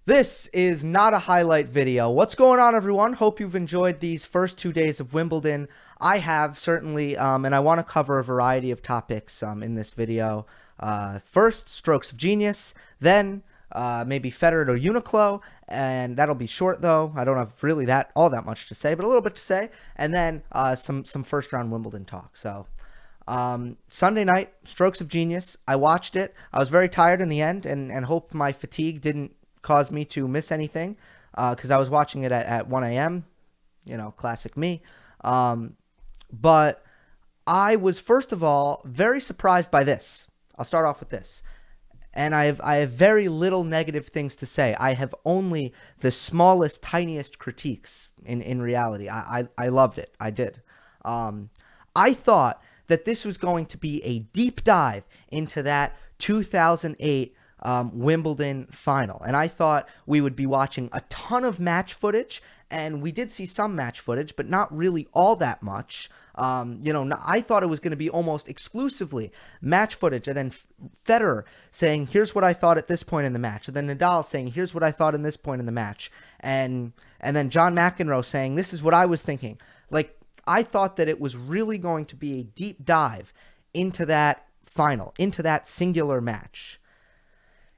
This is not a highlight video. What's going on, everyone? Hope you've enjoyed these first 2 days of Wimbledon. I have, certainly, and I want to cover a variety of topics in this video. First, strokes of genius, then maybe Federer or UniQlo, and that'll be short, though. I don't have really all that much to say, but a little bit to say, and then some first-round Wimbledon talk. So Sunday night, strokes of genius. I watched it. I was very tired in the end, and hope my fatigue didn't cause me to miss anything, because I was watching it at 1 a.m., classic me. But I was, first of all, very surprised by this. I'll start off with this. And I have very little negative things to say. I have only the smallest, tiniest critiques in reality. I loved it. I did. I thought that this was going to be a deep dive into that 2008 Wimbledon final. And I thought we would be watching a ton of match footage, and we did see some match footage, but not really all that much. I thought it was going to be almost exclusively match footage, and then Federer saying, here's what I thought at this point in the match, and then Nadal saying, here's what I thought in this point in the match, and then John McEnroe saying, this is what I was thinking. Like, I thought that it was really going to be a deep dive into that final, into that singular match.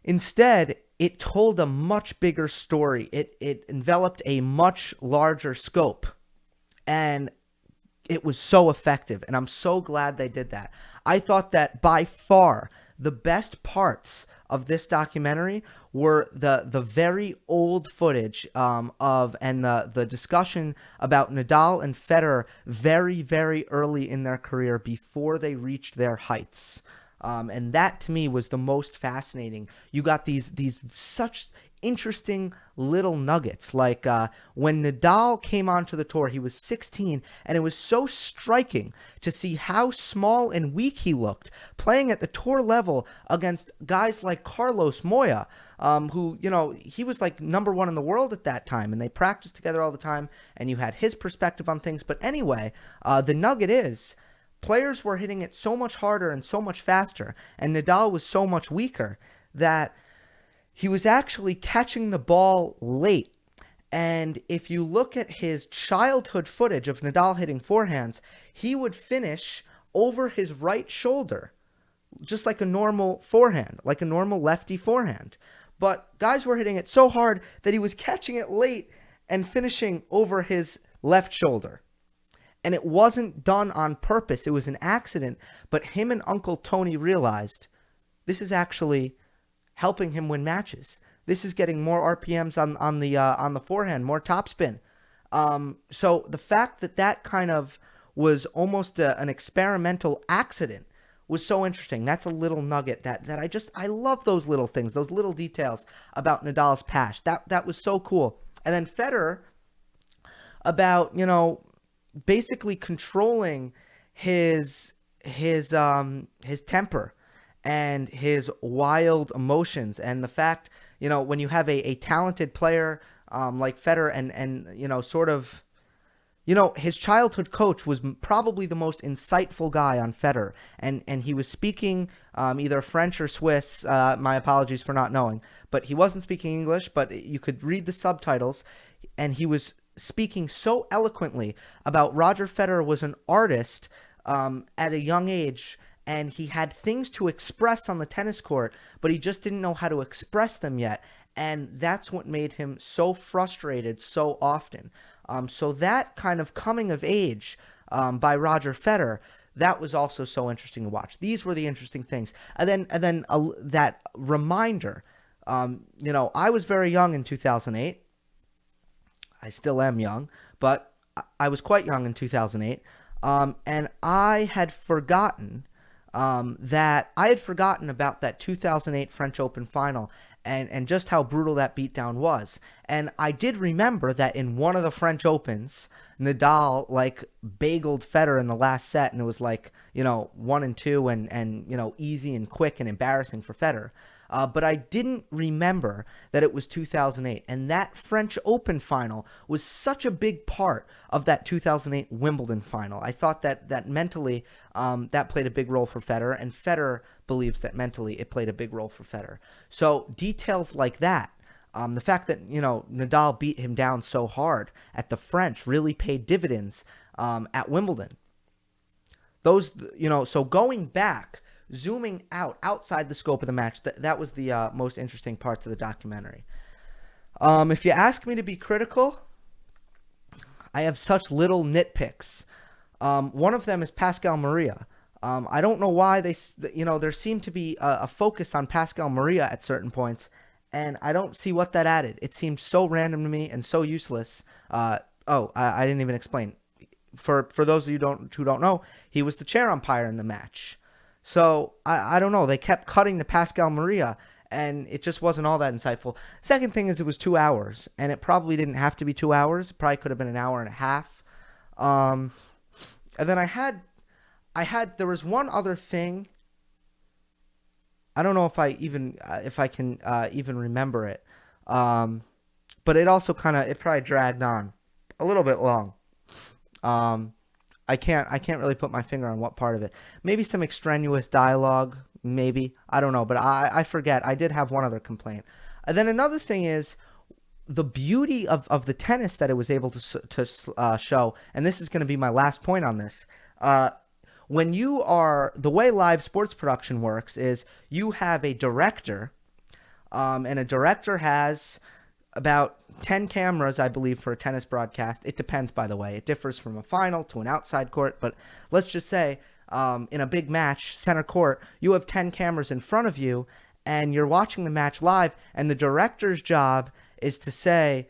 Instead, it told a much bigger story. It enveloped a much larger scope, and it was so effective, and I'm so glad they did that. I thought that by far the best parts of this documentary were the very old footage and the discussion about Nadal and Federer very, very early in their career before they reached their heights. And that, to me, was the most fascinating. You got these such interesting little nuggets, like when Nadal came onto the tour, he was 16, and it was so striking to see how small and weak he looked playing at the tour level against guys like Carlos Moya, who, he was like #1 in the world at that time, and they practiced together all the time, and you had his perspective on things. But anyway, the nugget is, players were hitting it so much harder and so much faster, and Nadal was so much weaker that he was actually catching the ball late. And if you look at his childhood footage of Nadal hitting forehands, he would finish over his right shoulder, just like a normal forehand, like a normal lefty forehand. But guys were hitting it so hard that he was catching it late and finishing over his left shoulder. And it wasn't done on purpose. It was an accident. But him and Uncle Tony realized this is actually helping him win matches. This is getting more RPMs on the forehand, more topspin. So the fact that kind of was almost an experimental accident was so interesting. That's a little nugget that I love those little things, those little details about Nadal's past. That was so cool. And then Federer, about, basically controlling his temper and his wild emotions, and the fact, when you have a talented player like Federer, and sort of, his childhood coach was probably the most insightful guy on Federer, and he was speaking either French or Swiss. My apologies for not knowing, but he wasn't speaking English, but you could read the subtitles, and he was speaking so eloquently about Roger Federer was an artist at a young age, and he had things to express on the tennis court, but he just didn't know how to express them yet, and that's what made him so frustrated so often. So that kind of coming of age by Roger Federer, that was also so interesting to watch. These were the interesting things. And then that reminder, I was very young in 2008. I still am young, but I was quite young in 2008, and I had forgotten about that 2008 French Open final and just how brutal that beatdown was. And I did remember that in one of the French Opens, Nadal bageled Federer in the last set, and it was 1-2 and easy and quick and embarrassing for Federer. But I didn't remember that it was 2008. And that French Open final was such a big part of that 2008 Wimbledon final. I thought that mentally that played a big role for Federer, and Federer believes that mentally it played a big role for Federer. So details like that The fact that, Nadal beat him down so hard at the French really paid dividends at Wimbledon. So going back, zooming outside the scope of the match, that was the most interesting parts of the documentary. If you ask me to be critical, I have such little nitpicks. One of them is Pascal Maria. I don't know why there seemed to be a focus on Pascal Maria at certain points, and I don't see what that added. It seemed so random to me and so useless. I didn't even explain. For those of you who don't know, he was the chair umpire in the match. So I don't know. They kept cutting to Pascal Maria, and it just wasn't all that insightful. Second thing is it was 2 hours, and it probably didn't have to be 2 hours. It probably could have been an hour and a half. And then there was one other thing. I don't know if I can even remember it. But it also it probably dragged on a little bit long. I can't really put my finger on what part of it. Maybe some extraneous dialogue, maybe. I don't know, but I forget. I did have one other complaint. And then another thing is the beauty of the tennis that it was able to show, and this is going to be my last point on this. The way live sports production works is you have a director, and a director has about 10 cameras, I believe, for a tennis broadcast. It depends, by the way. It differs from a final to an outside court, but let's just say in a big match, center court, you have 10 cameras in front of you, and you're watching the match live, and the director's job is to say,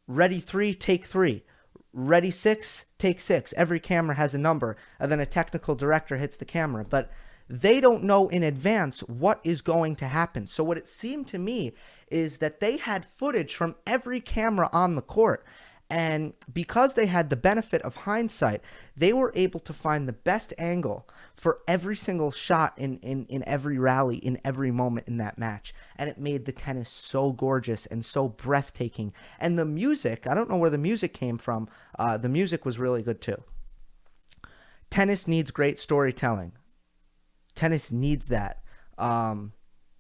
ready 3, take 3. Ready 6, take 6. Every camera has a number, and then a technical director hits the camera. But they don't know in advance what is going to happen. So what it seemed to me is that they had footage from every camera on the court. And because they had the benefit of hindsight, they were able to find the best angle for every single shot in every rally, in every moment in that match. And it made the tennis so gorgeous and so breathtaking. And the music, I don't know where the music came from. The music was really good too. Tennis needs great storytelling. Tennis needs that.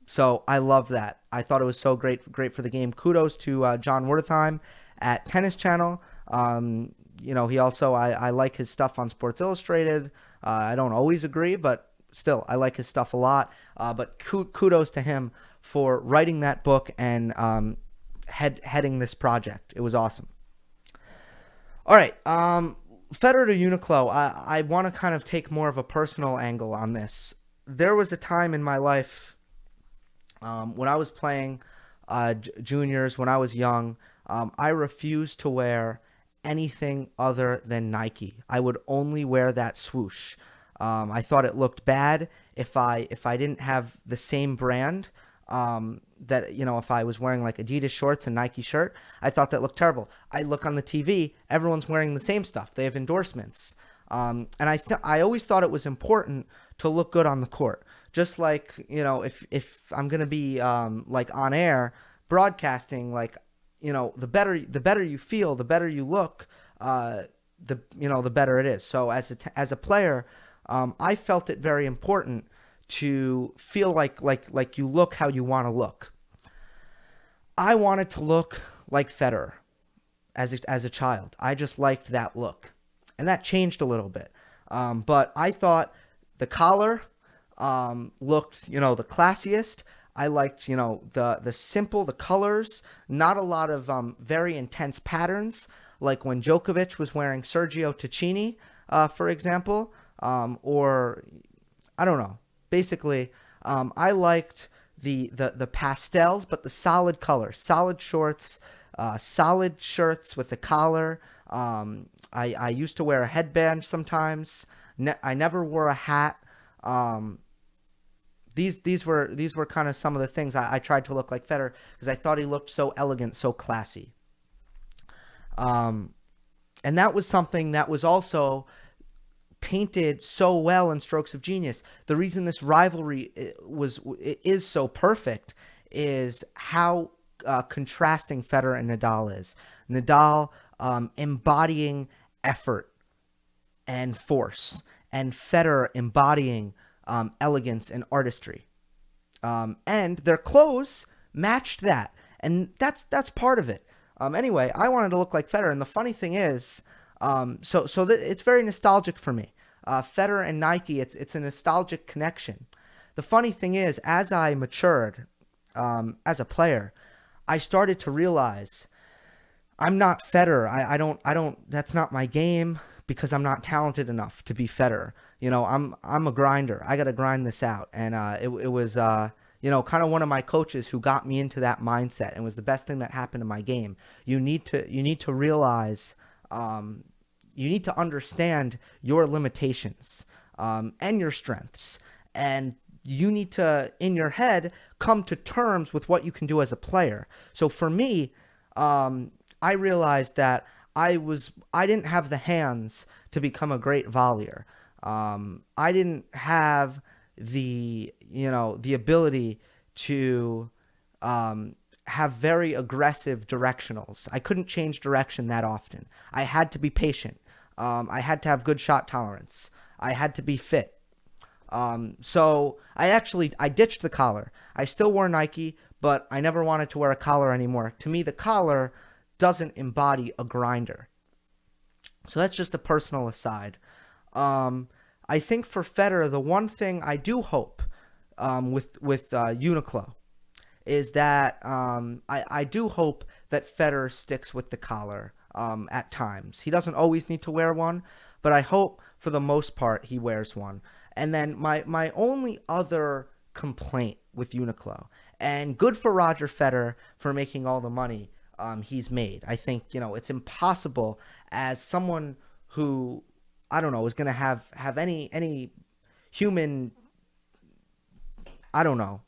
So I love that. I thought it was so great for the game. Kudos to John Wertheim at Tennis Channel. He also, I like his stuff on Sports Illustrated. I don't always agree, but still, I like his stuff a lot. But kudos to him for writing that book and heading this project. It was awesome. All right. Federer to UniQlo. I want to kind of take more of a personal angle on this. There was a time in my life when I was playing juniors, when I was young, I refused to wear anything other than Nike. I would only wear that swoosh. I thought it looked bad if I didn't have the same brand. If I was wearing like Adidas shorts and Nike shirt, I thought that looked terrible. I look on the TV, everyone's wearing the same stuff. They have endorsements. And I always thought it was important to look good on the court. Just like, if I'm going to be like on air broadcasting, like, the better you feel, the better you look, the better it is. So as a player, I felt it very important to feel like you look how you want to look. I wanted to look like Federer as a child. I just liked that look. And that changed a little bit. But I thought the collar looked, the classiest. I liked, the simple, the colors, not a lot of very intense patterns, like when Djokovic was wearing Sergio Tacchini, for example, or I don't know. Basically, I liked the pastels, but the solid colors, solid shorts, solid shirts with the collar. I used to wear a headband sometimes. I never wore a hat. These were kind of some of the things I tried to look like Federer because I thought he looked so elegant, so classy. And that was something that was also painted so well in Strokes of Genius. The reason this rivalry is so perfect is how contrasting Federer and Nadal is. Nadal embodying effort and force, and Federer embodying elegance and artistry. And their clothes matched that, and that's part of it. Anyway, I wanted to look like Federer, and the funny thing is, it's very nostalgic for me. Federer and Nike, it's a nostalgic connection. The funny thing is, as I matured as a player, I started to realize I'm not Federer. I don't. That's not my game because I'm not talented enough to be Federer. I'm a grinder. I got to grind this out, and it was kind of one of my coaches who got me into that mindset, and was the best thing that happened in my game. You need to realize, you need to understand your limitations and your strengths, and you need to, in your head, come to terms with what you can do as a player. So for me, I realized that I didn't have the hands to become a great volleyer. I didn't have the ability to have very aggressive directionals. I couldn't change direction that often. I had to be patient. I had to have good shot tolerance. I had to be fit. So I ditched the collar. I still wore Nike, but I never wanted to wear a collar anymore. To me, the collar doesn't embody a grinder. So that's just a personal aside. I think for Federer, the one thing I do hope with UniQlo is that I do hope that Federer sticks with the collar at times. He doesn't always need to wear one, but I hope for the most part he wears one. And then my only other complaint with UniQlo, and good for Roger Federer for making all the money he's made. I think, it's impossible as someone who, I don't know, is going to have any human, I don't know,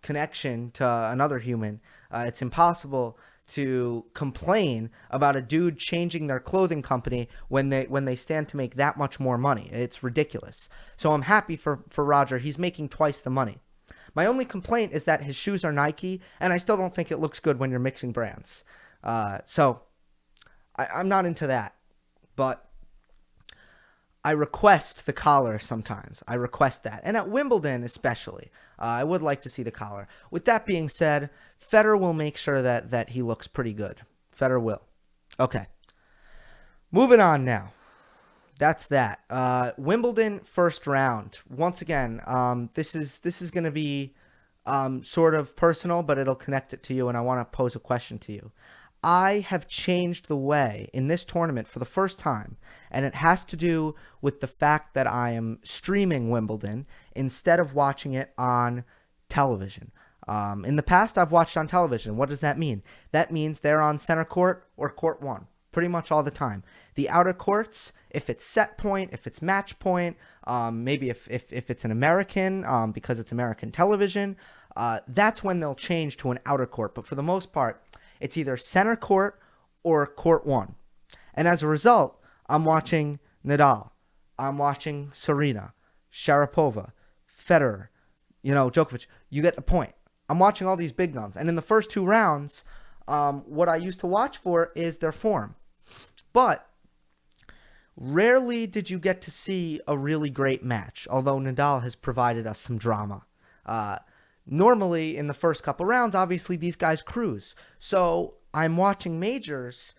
connection to another human. It's impossible to complain about a dude changing their clothing company when they stand to make that much more money. It's ridiculous. So I'm happy for Roger. He's making twice the money. My only complaint is that his shoes are Nike, and I still don't think it looks good when you're mixing brands. So I'm not into that. But I request the collar sometimes. I request that. And at Wimbledon especially, I would like to see the collar. With that being said, Federer will make sure that he looks pretty good. Federer will. Okay. Moving on now. That's that. Wimbledon first round. Once again, this is going to be sort of personal, but it'll connect it to you, and I want to pose a question to you. I have changed the way in this tournament for the first time, and it has to do with the fact that I am streaming Wimbledon instead of watching it on television. In the past, I've watched on television. What does that mean? That means they're on center court or court one pretty much all the time. The outer courts, if it's set point, if it's match point, maybe if it's an American, because it's American television, that's when they'll change to an outer court. But for the most part, it's either center court or court one. And as a result, I'm watching Nadal. I'm watching Serena, Sharapova, Federer, Djokovic. You get the point. I'm watching all these big guns. And in the first two rounds, what I used to watch for is their form. But rarely did you get to see a really great match, although Nadal has provided us some drama. Normally, in the first couple rounds, obviously, these guys cruise. So I'm watching majors,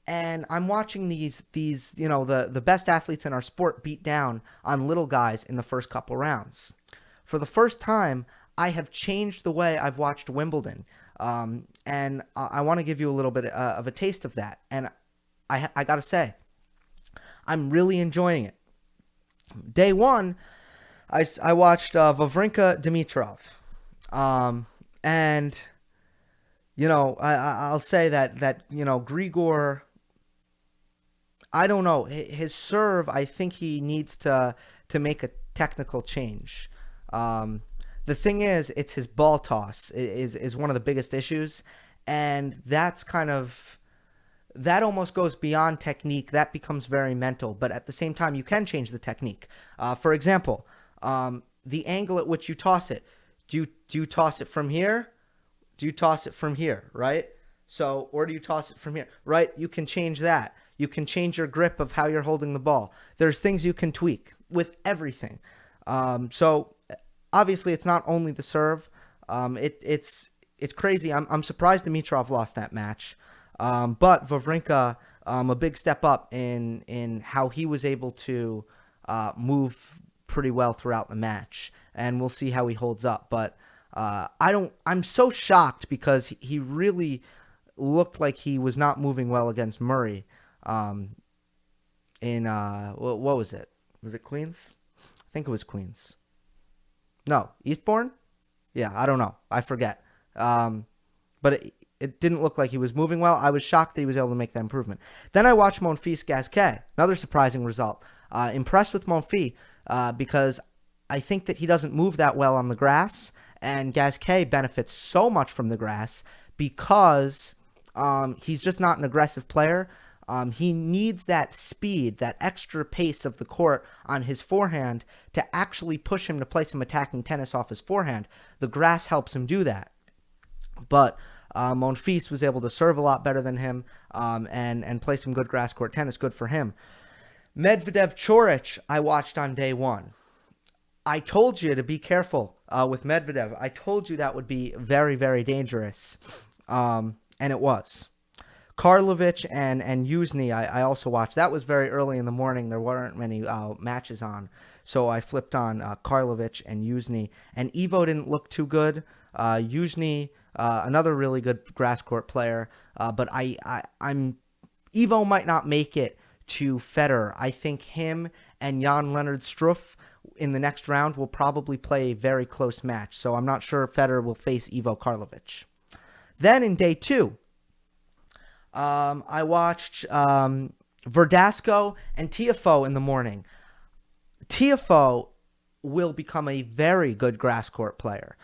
and I'm watching these the best athletes in our sport beat down on little guys in the first couple rounds. For the first time, I have changed the way I've watched Wimbledon, and I want to give you a little bit of a taste of that. And I got to say, I'm really enjoying it. Day one, I watched Wawrinka Dimitrov. And I'll say that Grigor, I don't know, his serve, I think he needs to make a technical change. The thing is, it's his ball toss is one of the biggest issues, and that almost goes beyond technique. That becomes very mental, but at the same time, you can change the technique. For example, the angle at which you toss it. Do you toss it from here? Do you toss it from here, right? So, or do you toss it from here, right? You can change that. You can change your grip of how you're holding the ball. There's things you can tweak with everything. So, obviously, it's not only the serve. It's it's crazy. I'm surprised Dimitrov lost that match. But Wawrinka, a big step up in how he was able to move pretty well throughout the match, and we'll see how he holds up. But I'm so shocked because he really looked like he was not moving well against Murray. What was it? Was it Queens? I think it was Queens. No, Eastbourne? Yeah, I don't know. I forget. But it didn't look like he was moving well. I was shocked that he was able to make that improvement. Then I watched Monfils Gasquet. Another surprising result. Impressed with Monfils because I think that he doesn't move that well on the grass, and Gasquet benefits so much from the grass because he's just not an aggressive player. He needs that speed, that extra pace of the court on his forehand to actually push him to play some attacking tennis off his forehand. The grass helps him do that. But Monfils was able to serve a lot better than him and play some good grass court tennis. Good for him. Medvedev-Coric, I watched on day one. I told you to be careful with Medvedev. I told you that would be very, very dangerous. And it was. Karlovic and Yuzny, I also watched. That was very early in the morning. There weren't many matches on. So I flipped on Karlovic and Yuzny. And Ivo didn't look too good. Yuzny, another really good grass court player. But Ivo might not make it to Federer. I think him and Jan-Lennard Struff in the next round will probably play a very close match. So I'm not sure if Federer will face Ivo Karlovic. Then in day two, I watched Verdasco and Tiafoe in the morning. Tiafoe will become a very good grass court player.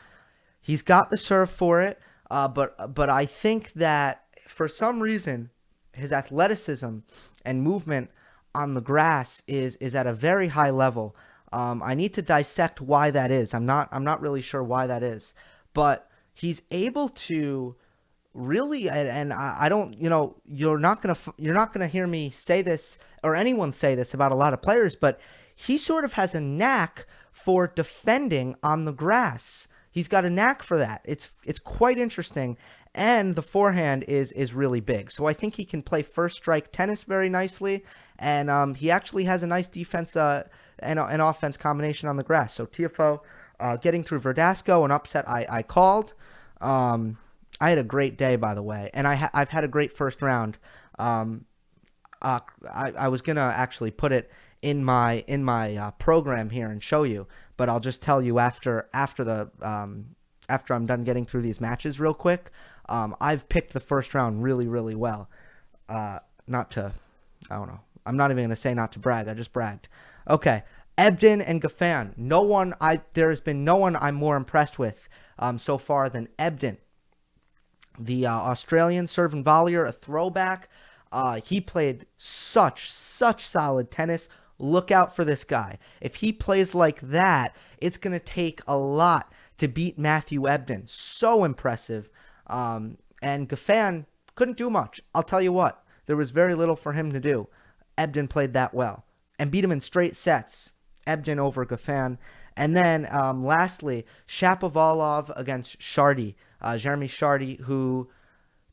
He's got the serve for it, but I think that for some reason his athleticism and movement on the grass is at a very high level. I need to dissect why that is. I'm not really sure why that is, but he's able to really, and I don't, you're not gonna hear me say this or anyone say this about a lot of players, but he sort of has a knack for defending on the grass. He's got a knack for that. It's quite interesting, and the forehand is really big. So I think he can play first strike tennis very nicely, and he actually has a nice defense and offense combination on the grass. So Tiafoe getting through Verdasco, an upset I called. I had a great day, by the way, and I've had a great first round. I was gonna actually put it in my program here and show you, but I'll just tell you after I'm done getting through these matches real quick. I've picked the first round really, really well. I don't know. I'm not even gonna say not to brag. I just bragged. Okay, Ebden and Goffin. There has been no one I'm more impressed with so far than Ebden. The Australian serve and volleyer, a throwback. He played such solid tennis. Look out for this guy. If he plays like that, it's going to take a lot to beat Matthew Ebden. So impressive. And Goffin couldn't do much. I'll tell you what. There was very little for him to do. Ebden played that well and beat him in straight sets. Ebden over Goffin. And then lastly, Shapovalov against Shardy. Jeremy Shardy, who,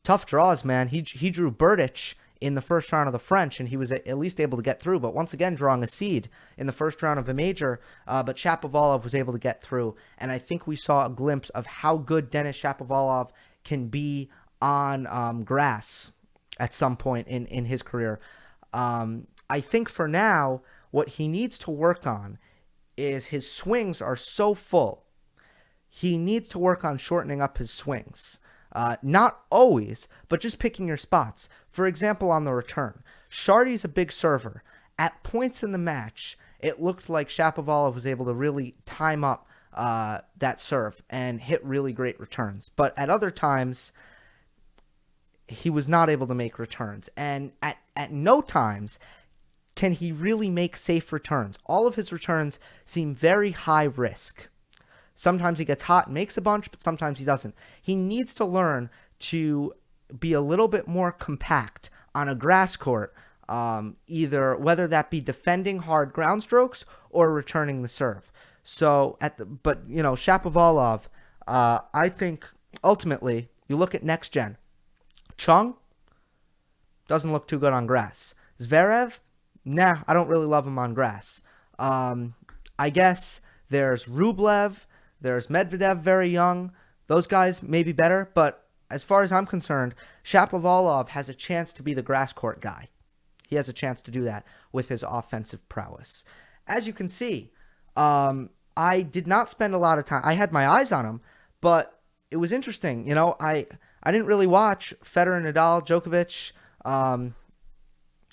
tough draws, man. He drew Berdych in the first round of the French, and he was at least able to get through. But once again, drawing a seed in the first round of a major. But Shapovalov was able to get through. And I think we saw a glimpse of how good Denis Shapovalov can be on grass at some point in his career. I think for now, what he needs to work on is his swings are so full. He needs to work on shortening up his swings. Not always, but just picking your spots. For example, on the return, Shardy's a big server. At points in the match, it looked like Shapovalov was able to really time up that serve and hit really great returns. But at other times, he was not able to make returns. And at no times can he really make safe returns. All of his returns seem very high risk. Sometimes he gets hot and makes a bunch, but sometimes he doesn't. He needs to learn to be a little bit more compact on a grass court, either whether that be defending hard ground strokes or returning the serve. So Shapovalov, I think ultimately, you look at next gen. Chung doesn't look too good on grass. Zverev, nah, I don't really love him on grass. I guess there's Rublev, there's Medvedev, very young. Those guys may be better, but as far as I'm concerned, Shapovalov has a chance to be the grass court guy. He has a chance to do that with his offensive prowess. As you can see, I did not spend a lot of time. I had my eyes on him, but it was interesting. I didn't really watch Federer and Nadal, Djokovic,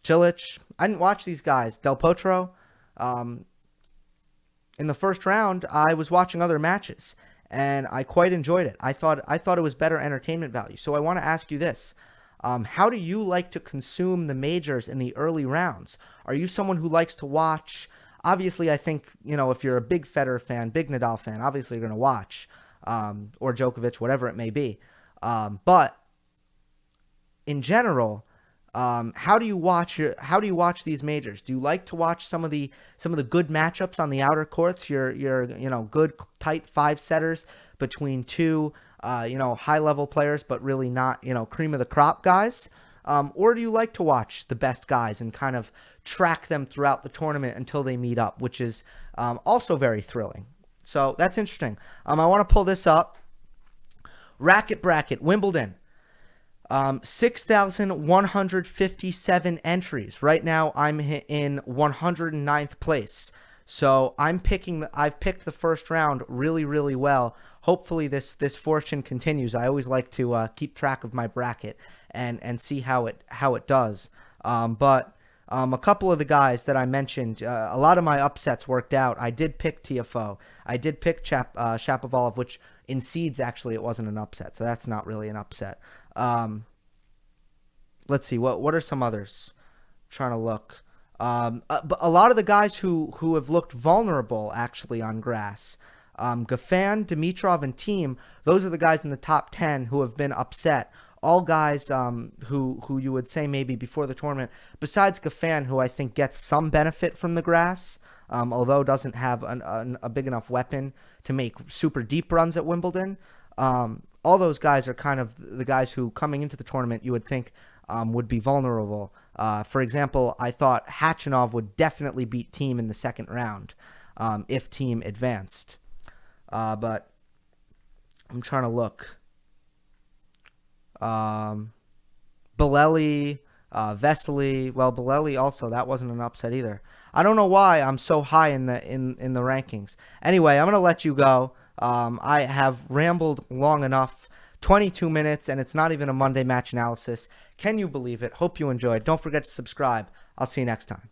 Cilic. I didn't watch these guys. Del Potro. In the first round, I was watching other matches, and I quite enjoyed it. I thought it was better entertainment value. So I want to ask you this. How do you like to consume the majors in the early rounds? Are you someone who likes to watch? Obviously, I think, if you're a big Federer fan, big Nadal fan, obviously you're going to watch, or Djokovic, whatever it may be. But in general, how do you watch these majors? Do you like to watch some of the good matchups on the outer courts? Your good tight 5-setters between two high level players, but really not cream of the crop guys. Or do you like to watch the best guys and kind of track them throughout the tournament until they meet up, which is also very thrilling. So that's interesting. I want to pull this up. Racket bracket, Wimbledon. 6,157 entries. Right now, I'm in 109th place. So I've picked the first round really, really well. Hopefully this fortune continues. I always like to keep track of my bracket and see how it does. But a couple of the guys that I mentioned, a lot of my upsets worked out. I did pick TFO. I did pick Shapovalov, which in seeds actually it wasn't an upset, so that's not really an upset. Let's see, what are some others? I'm trying to look. But a lot of the guys who have looked vulnerable actually on grass, Goffin, Dimitrov, and Thiem, those are the guys in the top 10 who have been upset. All guys who you would say maybe before the tournament, besides Goffin, who I think gets some benefit from the grass, although doesn't have a big enough weapon to make super deep runs at Wimbledon. All those guys are kind of the guys who, coming into the tournament, you would think would be vulnerable. For example, I thought Khachanov would definitely beat Thiem in the second round if Thiem advanced. But I'm trying to look. Bolelli, Vesely. Well, Bolelli also, that wasn't an upset either. I don't know why I'm so high in the rankings. Anyway, I'm gonna let you go. I have rambled long enough. 22 minutes, and it's not even a Monday match analysis. Can you believe it? Hope you enjoyed. Don't forget to subscribe. I'll see you next time.